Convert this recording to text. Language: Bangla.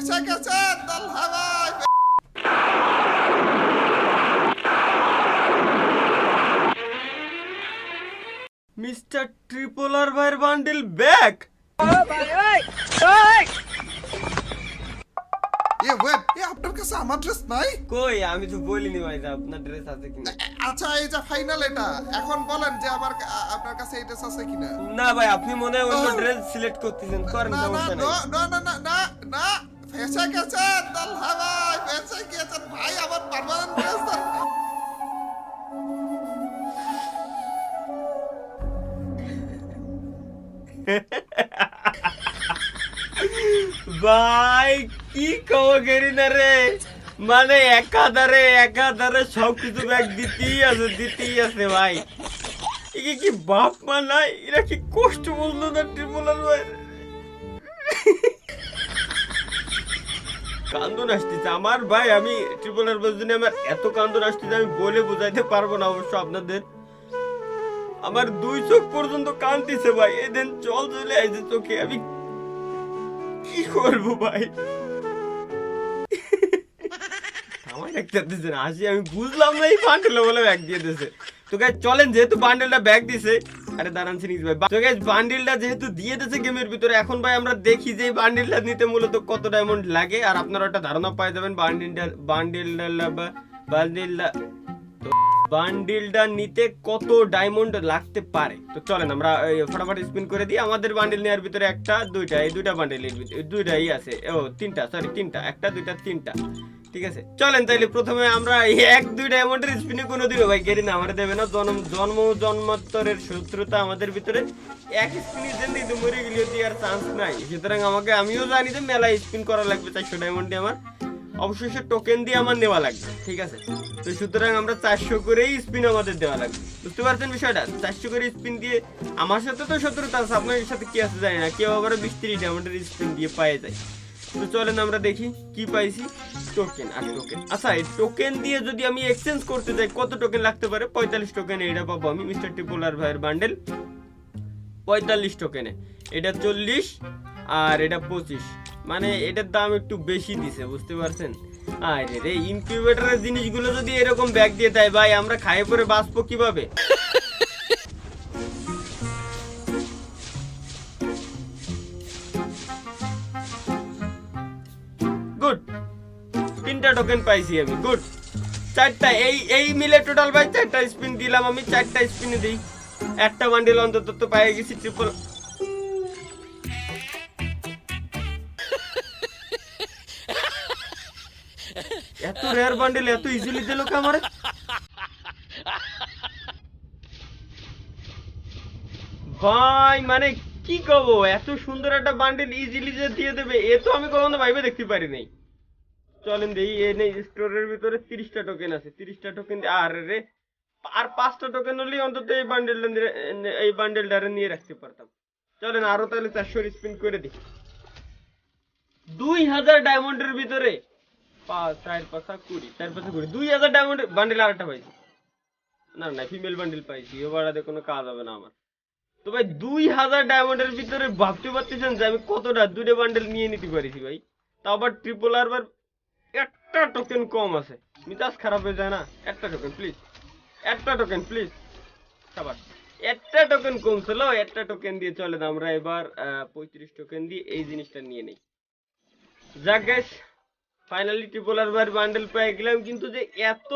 ফেসে গেছেন দলহা ভাই। মিস্টার ট্রিপল আর ভাইয়ের বান্ডেল ব্যাক। আপনার কাছে আমার ড্রেস নাই? কই, আমি তো বলিনি ভাই যে আপনার ড্রেস আছে কিনা। আচ্ছা এই যে ফাইনাল এটা, এখন বলেন যে আপনার কাছে এই ড্রেস আছে কিনা। না ভাই, আপনি মনে হয় অন্য ড্রেস সিলেক্ট করতেছেন, করেন, না না সমস্যা নাই। না না না না না, ফেসে গেছেন দলহা ভাই, ফেসে গেছেন ভাই, আমার পার্মানেন্ট ড্রেস। ভাই কি কও গেরি না রে, মানে একাধারে সবকিছু ব্যাগ দিতেই আছে ভাই। একে কি বাপ মা নাই, এরা কি কষ্ট বললো না ট্রিপল আর ভাই। কান্দন আসতেছে আমার ভাই, আমি ট্রিপল আর ভাইয়ের জন্য আমার এত কান্দন আসতেছে আমি বলে বোঝাইতে পারবো না অবশ্য আপনাদের। আমার দুই চোখ পর্যন্ত কাঁদতেছে ভাই, এদিন জল চলে আসছে চোখে, আমি কি করবো ভাই। আমার একটা দিছে না হাসি, আমি বুঝলাম না এই বান্ডেল বলে ব্যাগ দিয়ে দিয়েছে। তো গাইস চলেন, যেহেতু বান্ডেলটা ব্যাগ দিছে, আরে দাঁড়ান সিনিস ভাই, তো গাইস বান্ডেলটা যেহেতু দিয়ে দিয়েছে গেমের ভিতরে, এখন ভাই আমরা দেখি যে এই বান্ডেলটা নিতে মূলত কত ডায়মন্ড লাগে, আর আপনারা একটা ধারণা পাই যাবেন বান্ডেলটা নিতে কত ডায়মন্ড লাগতে পারে। তো চলেন আমরা ফটাফট স্পিন করে দিই। আমাদের বান্ডেল নেওয়ার ভিতরে একটা দুইটা, এই দুইটা বান্ডেলের ভিতরে দুইটাই আছে, ও তিনটা, সরি তিনটা, একটা দুইটা তিনটা, ঠিক আছে। চলেন তাইলে প্রথমে আমরা এক দুই ডায়মন্ডের স্পিনে কোনো দিবে ভাই গেরি না আমার দেবে না, জন্মোত্তরের শত্রুতা আমাদের ভিতরে, এক স্পিনের জন্য কিন্তু মরে গেলেও আর চান্স নাই। সুতরাং আমিও জানি যে মেলা স্পিন করা লাগবে 400 ডায়মন্ডে আমার অবশ্যই টোকেন দিয়ে আমার নেওয়া লাগবে, ঠিক আছে। তো সুতরাং আমরা 400 করেই স্পিন আমাদের দেওয়া লাগবে, বুঝতে পারছেন বিষয়টা। 400 করে স্পিন দিয়ে আমার সাথে তো শত্রুতা আছে, আপনার সাথে কি আছে জানি না, কেউ আবার 20-30 ডায়মন্ডের স্পিন দিয়ে পায়ে যায়। তো চলেন আমরা দেখি কি পাইছি। টোকেন আর টোকেন, আচ্ছা এই টোকেন দিয়ে যদি আমি এক্সচেঞ্জ করতে যাই কত টোকেন লাগতে পারে? 45 টোকেনে এটা পাবো আমি, মিস্টার ট্রিপল আর ভাইয়ের বান্ডেল 45 টোকেনে, এটা 40 আর এটা 25, মানে এটার দাম একটু বেশি দিছে, বুঝতে পারছেন। আরে রে, ইনকিউবেটরের জিনিসগুলো যদি এরকম ব্যাগ দিয়ে দেয় ভাই, আমরা খাইয়ে পরে বাঁচবো কিভাবে? গুড, 3টা টোকেন পাইছি আমি, গুড। 4টা, এই মিলে টোটাল ভাই 4টা স্পিন দিলাম আমি, 4টা স্পিনে দিই একটা বান্ডেল অন্তত তো পেয়ে গেছি ট্রিপল। এত রেয়ার বান্ডেল এত ইজিলি দিল কে আমারে? ভাই মানে কি কব, এত সুন্দর একটা বান্ডেল ইজিলি যে দিয়ে দেবে এ তো আমি কখনো ভাইবে দেখতে পারি নাই। চলেন দেই, এই স্টোরের ভিতরে 30টা টোকেন আছে, 30টা টোকেন আর রে, আর 5টা টোকেন হলেই অন্তত এই বান্ডেলটা নিয়ে রাখতে পারতাম। চলেন আরো তাহলে 400 স্পিন করে দিই। 2000 ডায়মন্ডের ভিতরে 5 4 5 20, 4 5 20, 2000 ডায়মন্ড বান্ডেল আরেকটা পাইছি। না না, ফিমেল বান্ডেল পাইছি, ও বাড়াতে কোনো কাজ হবে না আমার। তো ভাই 2000 ডায়মন্ডের ভিতরে ভাবতে পারতেছেন যে আমি কতটা দুটো বান্ডেল নিয়ে নিতে পারিছি ভাই। তা আবার ট্রিপল আর বার একটা টোকেন কম আছে, মিজাজ খারাপ হয়ে যায় না। একটা টোকেন প্লিজ, একটা টোকেন প্লিজ, সবার একটা টোকেন কম ছিল, একটা টোকেন দিয়ে চলে না আমরা এবার 35 টোকেন দিয়ে এই জিনিসটা নিয়ে নেই। যাক গাইস, ফাইনালি ট্রিপল আর বার বান্ডেল পেয়ে গেলাম, কিন্তু যে এত